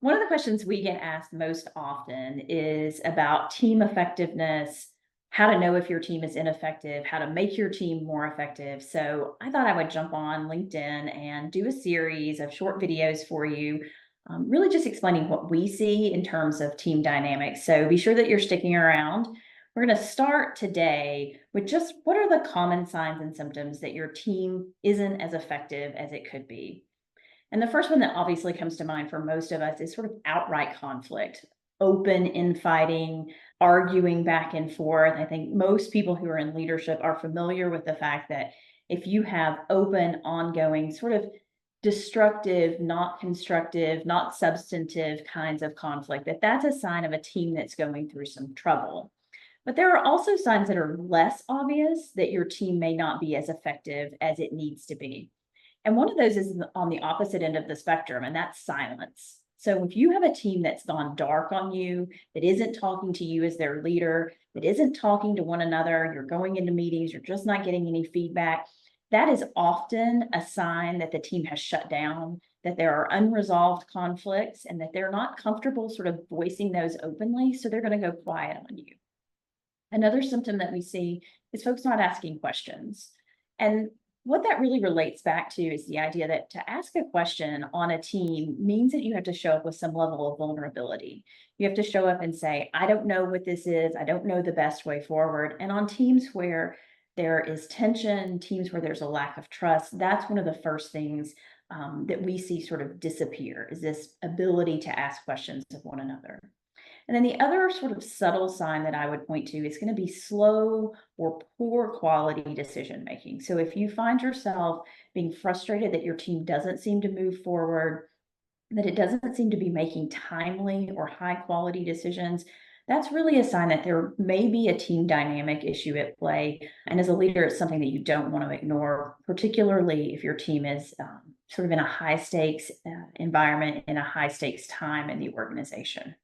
One of the questions we get asked most often is about team effectiveness, how to know if your team is ineffective, how to make your team more effective. So I thought I would jump on LinkedIn and do a series of short videos for you, really just explaining what we see in terms of team dynamics. So be sure that you're sticking around. We're going to start today with just what are the common signs and symptoms that your team isn't as effective as it could be. And the first one that obviously comes to mind for most of us is sort of outright conflict, open infighting, arguing back and forth. I think most people who are in leadership are familiar with the fact that if you have open, ongoing, sort of destructive, not constructive, not substantive kinds of conflict, that's a sign of a team that's going through some trouble. But there are also signs that are less obvious that your team may not be as effective as it needs to be. And one of those is on the opposite end of the spectrum, and that's silence. So if you have a team that's gone dark on you, that isn't talking to you as their leader, that isn't talking to one another, you're going into meetings, you're just not getting any feedback, that is often a sign that the team has shut down, that there are unresolved conflicts, and that they're not comfortable sort of voicing those openly. So they're going to go quiet on you. Another symptom that we see is folks not asking questions. And what that really relates back to is the idea that to ask a question on a team means that you have to show up with some level of vulnerability. You have to show up and say, I don't know what this is. I don't know the best way forward. And on teams where there is tension, teams where there's a lack of trust, that's one of the first things that we see sort of disappear, is this ability to ask questions of one another. And then the other sort of subtle sign that I would point to is going to be slow or poor quality decision making. So if you find yourself being frustrated that your team doesn't seem to move forward, that it doesn't seem to be making timely or high quality decisions, that's really a sign that there may be a team dynamic issue at play. And as a leader, it's something that you don't want to ignore, particularly if your team is sort of in a high stakes environment, in a high stakes time in the organization.